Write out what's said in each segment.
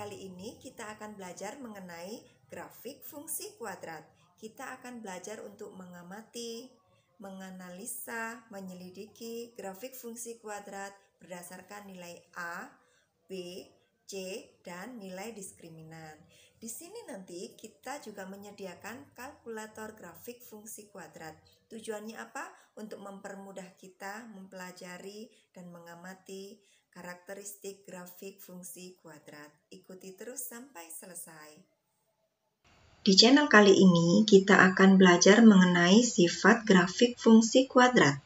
Kali ini kita akan belajar mengenai grafik fungsi kuadrat. Kita akan belajar untuk mengamati, menganalisa, menyelidiki grafik fungsi kuadrat berdasarkan nilai A, B, C, dan nilai diskriminan. Di sini nanti kita juga menyediakan kalkulator grafik fungsi kuadrat. Tujuannya apa? Untuk mempermudah kita mempelajari dan mengamati karakteristik grafik fungsi kuadrat. Ikuti terus sampai selesai. Di channel kali ini kita akan belajar mengenai sifat grafik fungsi kuadrat.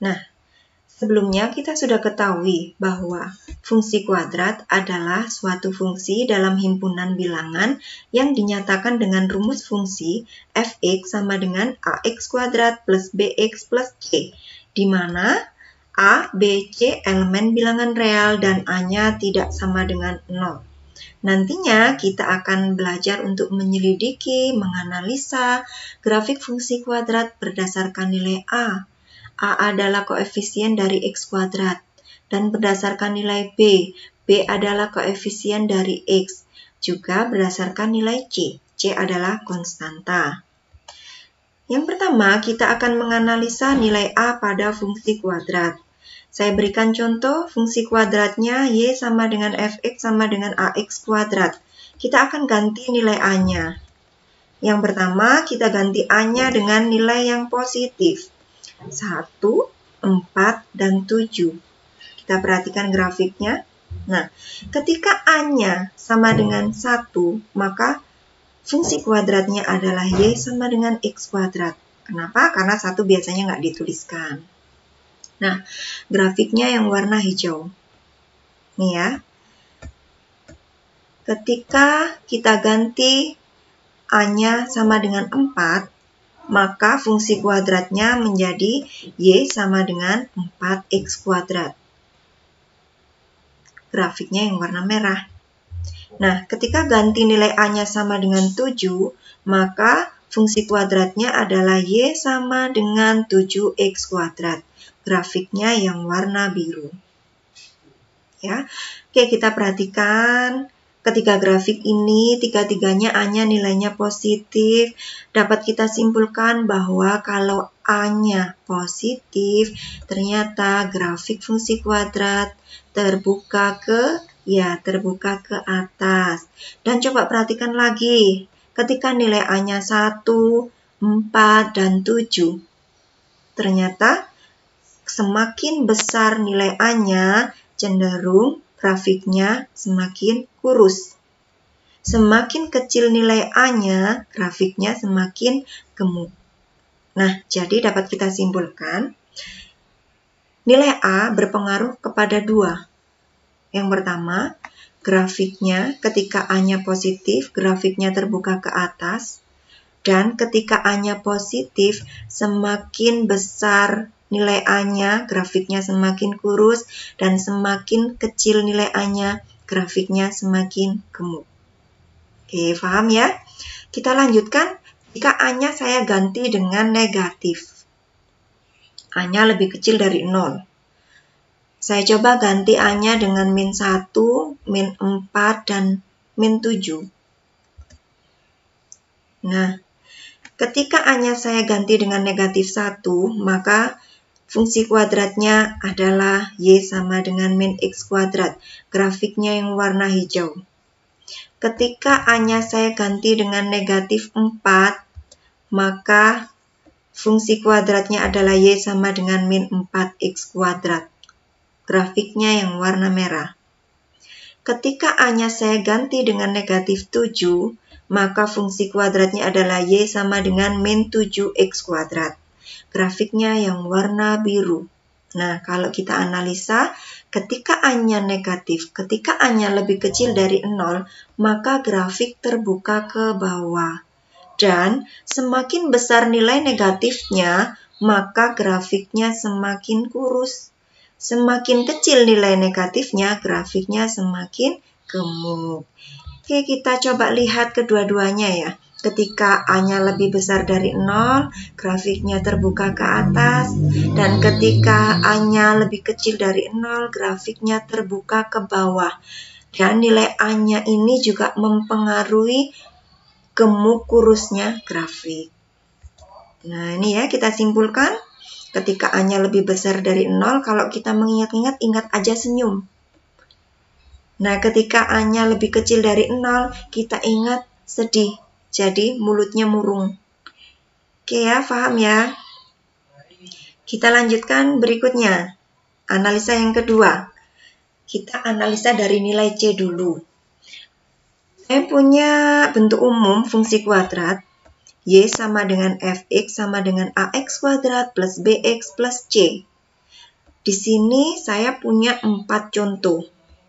Nah, sebelumnya kita sudah ketahui bahwa fungsi kuadrat adalah suatu fungsi dalam himpunan bilangan yang dinyatakan dengan rumus fungsi f(x) sama dengan ax kuadrat plus bx plus c, di mana A, B, C elemen bilangan real dan A-nya tidak sama dengan 0. Nantinya kita akan belajar untuk menyelidiki, menganalisa grafik fungsi kuadrat berdasarkan nilai A. A adalah koefisien dari X kuadrat. Dan berdasarkan nilai B, B adalah koefisien dari X. Juga berdasarkan nilai C. C adalah konstanta. Yang pertama, kita akan menganalisa nilai A pada fungsi kuadrat. Saya berikan contoh, fungsi kuadratnya Y sama dengan Fx sama dengan Ax kuadrat. Kita akan ganti nilai A-nya. Yang pertama, kita ganti A-nya dengan nilai yang positif. 1, 4, dan 7. Kita perhatikan grafiknya. Nah, ketika A-nya sama dengan 1, maka fungsi kuadratnya adalah Y sama dengan X kuadrat. Kenapa? Karena 1 biasanya nggak dituliskan. Nah, grafiknya yang warna hijau. Nih ya. Ketika kita ganti A-nya sama dengan 4, maka fungsi kuadratnya menjadi Y sama dengan 4X kuadrat. Grafiknya yang warna merah. Nah, ketika ganti nilai A-nya sama dengan 7, maka fungsi kuadratnya adalah Y sama dengan 7X kuadrat. Grafiknya yang warna biru. Ya. Oke, kita perhatikan ketiga grafik ini, tiga-tiganya A-nya nilainya positif. Dapat kita simpulkan bahwa kalau A-nya positif, ternyata grafik fungsi kuadrat terbuka ke atas. Dan coba perhatikan lagi, ketika nilai A-nya 1, 4, dan 7, ternyata semakin besar nilai A-nya, cenderung grafiknya semakin kurus. Semakin kecil nilai A-nya, grafiknya semakin gemuk. Nah, jadi dapat kita simpulkan, nilai A berpengaruh kepada 2. Yang pertama, grafiknya ketika A-nya positif, grafiknya terbuka ke atas. Dan ketika A-nya positif, semakin besar nilai A-nya, grafiknya semakin kurus, dan semakin kecil nilai A-nya, grafiknya semakin gemuk. Oke, paham ya? Kita lanjutkan, jika A-nya saya ganti dengan negatif. A-nya lebih kecil dari 0. Saya coba ganti A-nya dengan min 1, min 4, dan min 7. Nah, ketika A-nya saya ganti dengan negatif 1, maka fungsi kuadratnya adalah Y sama dengan min X kuadrat. Grafiknya yang warna hijau. Ketika A-nya saya ganti dengan negatif 4, maka fungsi kuadratnya adalah Y sama dengan min 4X kuadrat. Grafiknya yang warna merah. Ketika A-nya saya ganti dengan negatif 7, maka fungsi kuadratnya adalah Y sama dengan min 7X kuadrat. Grafiknya yang warna biru. Nah, kalau kita analisa, ketika A-nya negatif, ketika A-nya lebih kecil dari 0, maka grafik terbuka ke bawah. Dan semakin besar nilai negatifnya, maka grafiknya semakin kurus. Semakin kecil nilai negatifnya, grafiknya semakin gemuk. Oke, kita coba lihat kedua-duanya ya. Ketika A-nya lebih besar dari 0, grafiknya terbuka ke atas. Dan ketika A-nya lebih kecil dari 0, grafiknya terbuka ke bawah. Dan nilai A-nya ini juga mempengaruhi gemuk kurusnya grafik. Nah, ini ya kita simpulkan. Ketika A-nya lebih besar dari 0, kalau kita mengingat-ingat, ingat aja senyum. Nah, ketika A-nya lebih kecil dari 0, kita ingat sedih. Jadi, mulutnya murung. Oke ya, paham ya? Kita lanjutkan berikutnya. Analisa yang kedua. Kita analisa dari nilai C dulu. Saya punya bentuk umum fungsi kuadrat. Y sama dengan fx sama dengan ax kuadrat plus bx plus c. Di sini saya punya 4 contoh.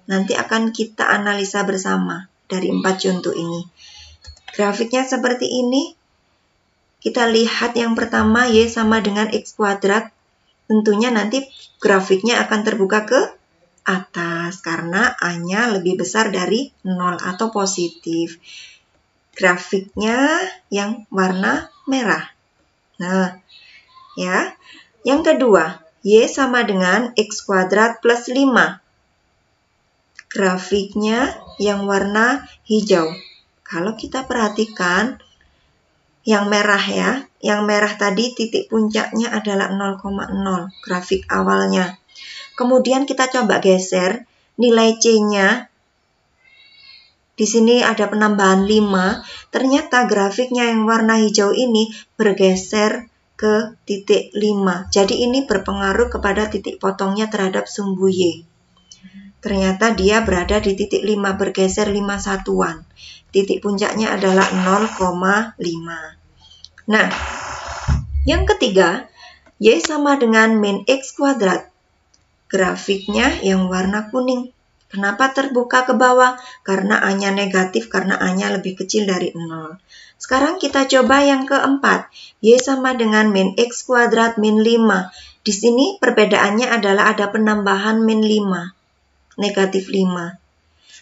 Nanti akan kita analisa bersama dari 4 contoh ini. Grafiknya seperti ini. Kita lihat yang pertama Y sama dengan X kuadrat. Tentunya nanti grafiknya akan terbuka ke atas karena A-nya lebih besar dari 0 atau positif. Grafiknya yang warna merah. Nah, ya. Yang kedua, Y sama dengan X kuadrat plus 5. Grafiknya yang warna hijau. Kalau kita perhatikan, yang merah ya, yang merah tadi titik puncaknya adalah 0,0, grafik awalnya. Kemudian kita coba geser nilai C-nya. Di sini ada penambahan 5, ternyata grafiknya yang warna hijau ini bergeser ke titik 5. Jadi ini berpengaruh kepada titik potongnya terhadap sumbu Y. Ternyata dia berada di titik 5, bergeser 5 satuan. Titik puncaknya adalah 0,5. Nah, yang ketiga, Y sama dengan min X kuadrat. Grafiknya yang warna kuning. Kenapa terbuka ke bawah? Karena A-nya negatif, karena A-nya lebih kecil dari 0. Sekarang kita coba yang keempat. Y sama dengan min X kuadrat min 5. Di sini perbedaannya adalah ada penambahan min 5. Negatif 5.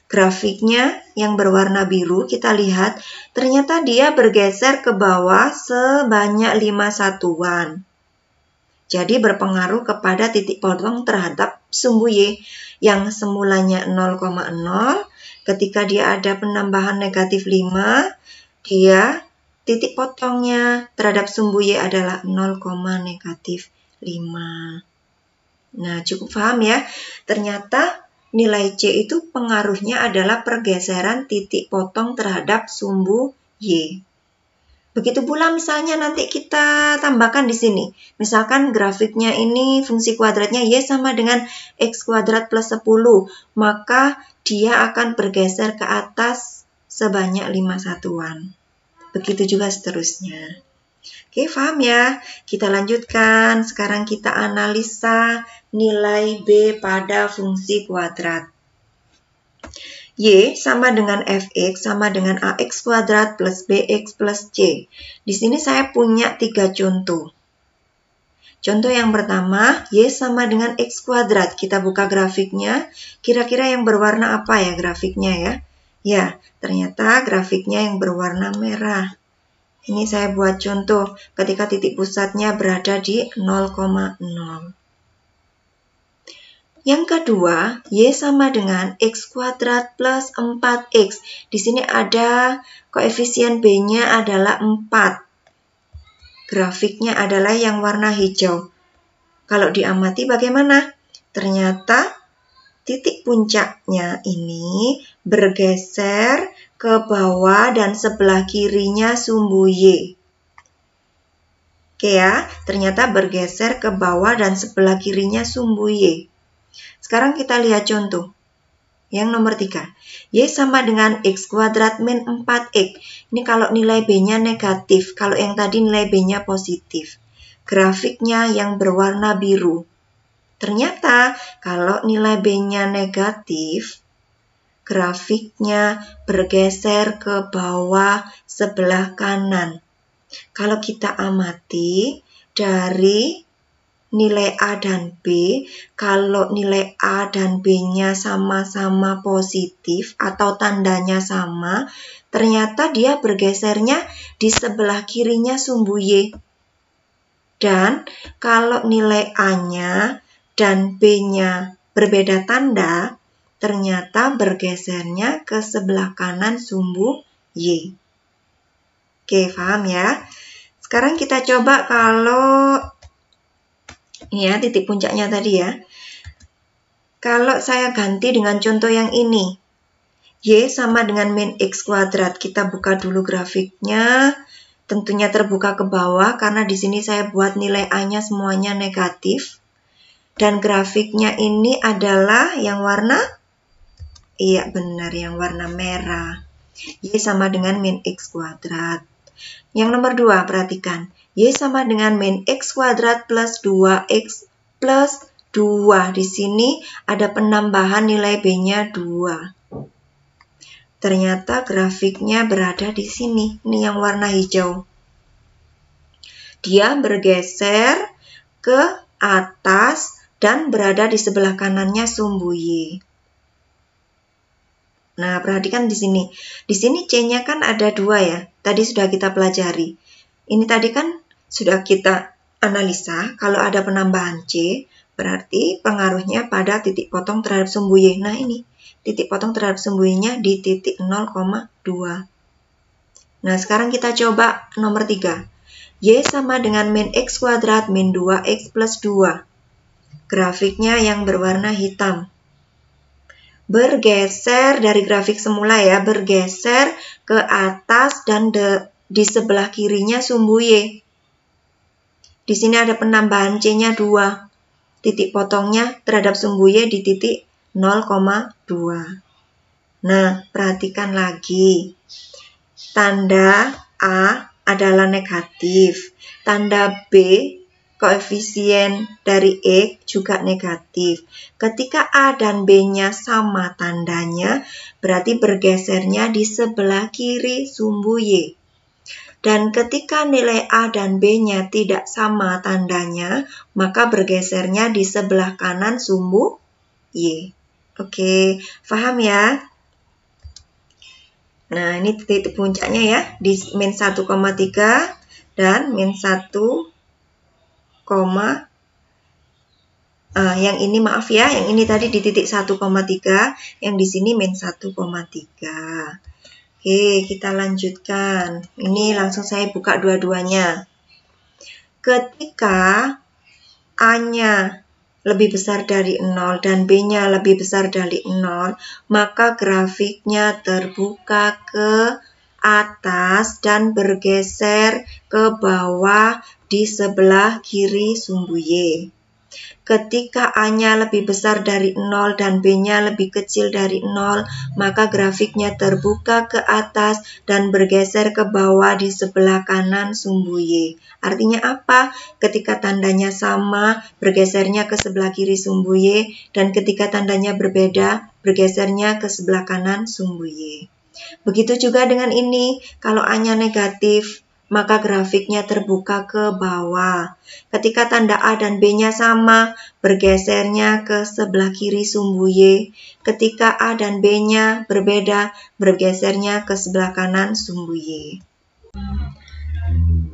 Grafiknya yang berwarna biru, kita lihat, ternyata dia bergeser ke bawah sebanyak 5 satuan. Jadi berpengaruh kepada titik potong terhadap sumbu Y yang semulanya 0,0. Ketika dia ada penambahan negatif 5, dia titik potongnya terhadap sumbu Y adalah 0, negatif 5. Nah, cukup paham ya. Ternyata nilai C itu pengaruhnya adalah pergeseran titik potong terhadap sumbu Y. Begitu pula misalnya nanti kita tambahkan di sini. Misalkan grafiknya ini fungsi kuadratnya Y sama dengan X kuadrat plus 10. Maka dia akan bergeser ke atas sebanyak 5 satuan. Begitu juga seterusnya. Oke, paham ya? Kita lanjutkan. Sekarang kita analisa nilai B pada fungsi kuadrat. Y sama dengan fx sama dengan ax kuadrat plus bx plus c. Di sini saya punya 3 contoh. Contoh yang pertama, Y sama dengan X kuadrat. Kita buka grafiknya. Kira-kira yang berwarna apa ya grafiknya ya? Ya, ternyata grafiknya yang berwarna merah. Ini saya buat contoh ketika titik pusatnya berada di 0,0. Yang kedua, Y sama dengan X kuadrat plus 4X. Di sini ada koefisien B-nya adalah 4. Grafiknya adalah yang warna hijau. Kalau diamati bagaimana? Ternyata titik puncaknya ini bergeser ke bawah dan sebelah kirinya sumbu Y. Oke ya, ternyata bergeser ke bawah dan sebelah kirinya sumbu Y. Sekarang kita lihat contoh. Yang nomor 3. Y sama dengan X kuadrat min 4X. Ini kalau nilai B-nya negatif. Kalau yang tadi nilai B-nya positif. Grafiknya yang berwarna biru. Ternyata kalau nilai B-nya negatif, grafiknya bergeser ke bawah sebelah kanan. Kalau kita amati dari nilai A dan B, kalau nilai A dan B-nya sama-sama positif atau tandanya sama, ternyata dia bergesernya di sebelah kirinya sumbu Y. Dan kalau nilai A-nya dan B-nya berbeda tanda, ternyata bergesernya ke sebelah kanan sumbu Y. Oke, paham ya? Sekarang kita coba kalau ini ya, titik puncaknya tadi ya. Kalau saya ganti dengan contoh yang ini, Y sama dengan min X kuadrat. Kita buka dulu grafiknya. Tentunya terbuka ke bawah karena di sini saya buat nilai A-nya semuanya negatif. Dan grafiknya ini adalah yang warna, iya benar, yang warna merah. Y sama dengan min X kuadrat. Yang nomor 2, perhatikan. Y sama dengan min X kuadrat plus 2X plus 2. Di sini ada penambahan nilai B-nya 2. Ternyata grafiknya berada di sini. Ini yang warna hijau. Dia bergeser ke atas dan berada di sebelah kanannya sumbu Y. Nah, perhatikan di sini. Di sini C-nya kan ada 2 ya. Tadi sudah kita pelajari. Ini tadi kan sudah kita analisa. Kalau ada penambahan C, berarti pengaruhnya pada titik potong terhadap sumbu Y. Nah, ini. Titik potong terhadap sumbu Y-nya di titik 0,2. Nah, sekarang kita coba nomor 3. Y sama dengan min X kuadrat min 2X plus 2. Grafiknya yang berwarna hitam. Bergeser dari grafik semula ya, bergeser ke atas dan di sebelah kirinya sumbu Y. Di sini ada penambahan C-nya 2. Titik potongnya terhadap sumbu Y di titik 0,2. Nah, perhatikan lagi. Tanda A adalah negatif. Tanda B, koefisien dari X juga negatif. Ketika A dan B-nya sama tandanya, berarti bergesernya di sebelah kiri sumbu Y. Dan ketika nilai A dan B-nya tidak sama tandanya, maka bergesernya di sebelah kanan sumbu Y. Oke, paham ya? Nah, ini titik puncaknya ya, di min 1,3 dan min 1, yang ini maaf ya, yang ini tadi di titik 1,3, yang di sini min 1,3. Oke, kita lanjutkan. Ini langsung saya buka dua-duanya. Ketika A-nya lebih besar dari 0 dan B-nya lebih besar dari 0, maka grafiknya terbuka ke atas dan bergeser ke bawah di sebelah kiri sumbu Y. Ketika A-nya lebih besar dari 0 dan B-nya lebih kecil dari 0, maka grafiknya terbuka ke atas dan bergeser ke bawah di sebelah kanan sumbu Y. Artinya apa? Ketika tandanya sama, bergesernya ke sebelah kiri sumbu Y, dan ketika tandanya berbeda, bergesernya ke sebelah kanan sumbu Y. Begitu juga dengan ini, kalau A-nya negatif, maka grafiknya terbuka ke bawah. Ketika tanda A dan B-nya sama, bergesernya ke sebelah kiri sumbu Y. Ketika A dan B-nya berbeda, bergesernya ke sebelah kanan sumbu Y.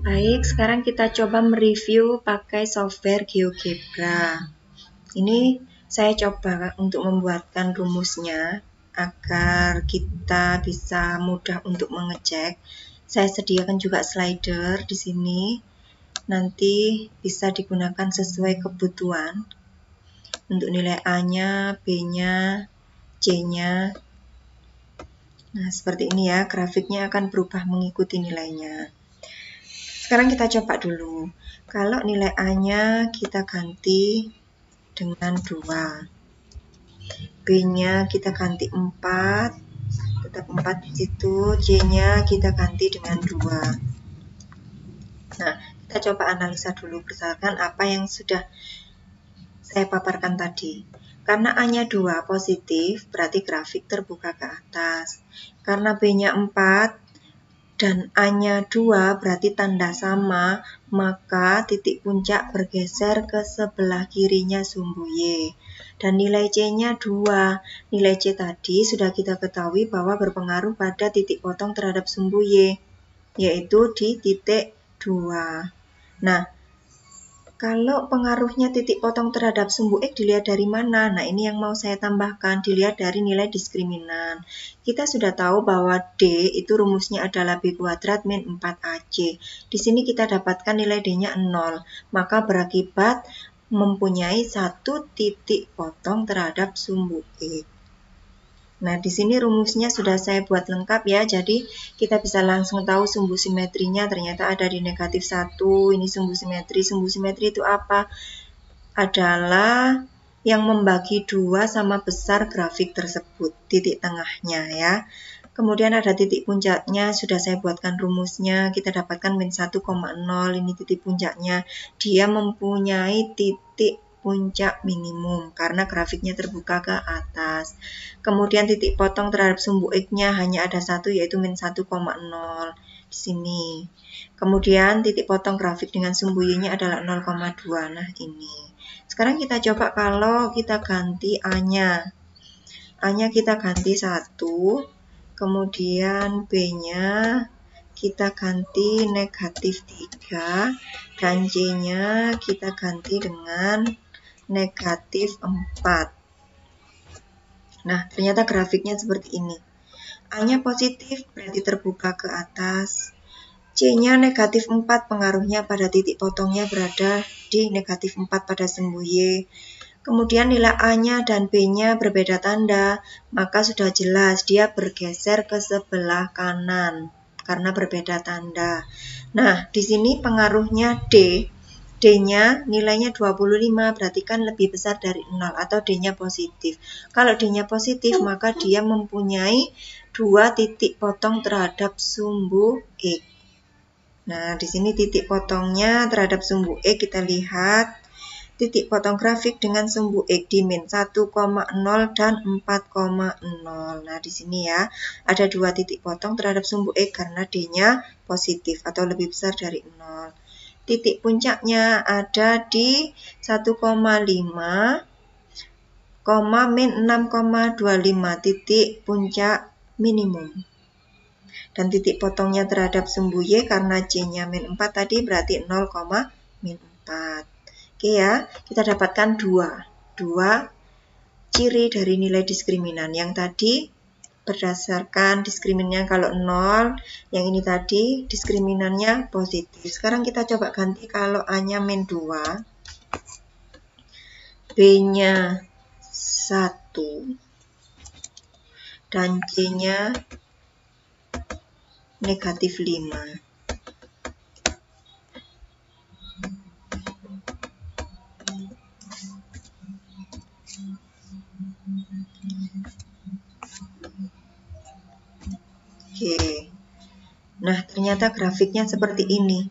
Baik, sekarang kita coba mereview pakai software GeoGebra. Ini saya coba untuk membuatkan rumusnya agar kita bisa mudah untuk mengecek. Saya sediakan juga slider di sini. Nanti bisa digunakan sesuai kebutuhan. Untuk nilai A-nya, B-nya, C-nya. Nah, seperti ini ya. Grafiknya akan berubah mengikuti nilainya. Sekarang kita coba dulu. Kalau nilai A-nya kita ganti dengan 2. B-nya kita ganti 4. Tetap 4 di situ. C-nya kita ganti dengan 2. Nah, kita coba analisa dulu berdasarkan apa yang sudah saya paparkan tadi. Karena A-nya 2 positif, berarti grafik terbuka ke atas. Karena B-nya 4 dan A-nya 2 berarti tanda sama, maka titik puncak bergeser ke sebelah kirinya sumbu Y. Dan nilai C-nya 2. Nilai C tadi sudah kita ketahui bahwa berpengaruh pada titik potong terhadap sumbu Y, yaitu di titik 2. Nah, Kalau pengaruhnya titik potong terhadap sumbu X dilihat dari mana? Nah, ini yang mau saya tambahkan, dilihat dari nilai diskriminan. Kita sudah tahu bahwa D itu rumusnya adalah B kuadrat min 4AC. Di sini kita dapatkan nilai D-nya 0, maka berakibat mempunyai satu titik potong terhadap sumbu X. Nah, di sini rumusnya sudah saya buat lengkap ya, jadi kita bisa langsung tahu sumbu simetrinya ternyata ada di negatif 1, ini sumbu simetri. Sumbu simetri itu apa? Adalah yang membagi 2 sama besar grafik tersebut, titik tengahnya ya. Kemudian ada titik puncaknya, sudah saya buatkan rumusnya, kita dapatkan min 1,0, ini titik puncaknya. Dia mempunyai titik puncak minimum karena grafiknya terbuka ke atas. Kemudian titik potong terhadap sumbu X-nya hanya ada satu, yaitu min 1,0 di sini. Kemudian titik potong grafik dengan sumbu Y-nya adalah 0,2. Nah, ini. Sekarang kita coba kalau kita ganti A-nya. A-nya kita ganti 1, kemudian B-nya kita ganti negatif 3, dan C-nya kita ganti dengan negatif 4. Nah, ternyata grafiknya seperti ini. A-nya positif, berarti terbuka ke atas. C-nya negatif 4, pengaruhnya pada titik potongnya berada di negatif 4 pada sumbu Y. Kemudian nilai A-nya dan B-nya berbeda tanda, maka sudah jelas dia bergeser ke sebelah kanan karena berbeda tanda. Nah, di sini pengaruhnya D. D-nya nilainya 25, berarti kan lebih besar dari 0 atau D-nya positif. Kalau D-nya positif, maka dia mempunyai 2 titik potong terhadap sumbu X. Nah, di sini titik potongnya terhadap sumbu X kita lihat. Titik potong grafik dengan sumbu X di min 1,0 dan 4,0. Nah, di sini ya, ada 2 titik potong terhadap sumbu X karena D-nya positif atau lebih besar dari 0. Titik puncaknya ada di 1,5, min 6,25, titik puncak minimum. Dan titik potongnya terhadap sumbu Y karena C-nya min 4 tadi berarti 0, min 4. Oke ya, kita dapatkan dua ciri dari nilai diskriminan. Yang tadi berdasarkan diskriminannya kalau 0, yang ini tadi diskriminannya positif. Sekarang kita coba ganti kalau A-nya min 2, B-nya 1, dan C-nya negatif 5. Oke. Nah, ternyata grafiknya seperti ini.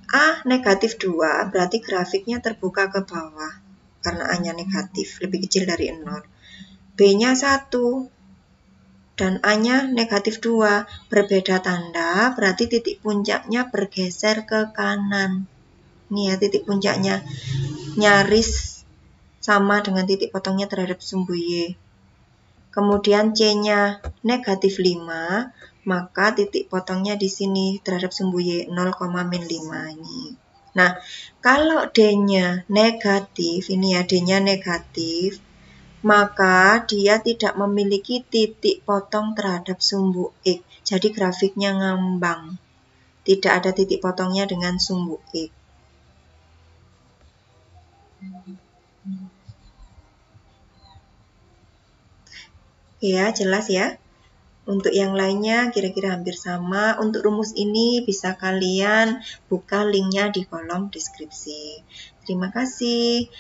A negatif 2 berarti grafiknya terbuka ke bawah karena A-nya negatif, lebih kecil dari 0. B-nya 1 dan A-nya negatif 2, berbeda tanda, berarti titik puncaknya bergeser ke kanan. Ini ya titik puncaknya, nyaris sama dengan titik potongnya terhadap sumbu Y. Kemudian C-nya negatif 5, maka titik potongnya di sini terhadap sumbu Y 0,-5 ini. Nah, kalau D-nya negatif, ini ya D-nya negatif, maka dia tidak memiliki titik potong terhadap sumbu X. Jadi grafiknya ngambang. Tidak ada titik potongnya dengan sumbu X. Ya, jelas ya. Untuk yang lainnya kira-kira hampir sama. Untuk rumus ini bisa kalian buka linknya di kolom deskripsi. Terima kasih.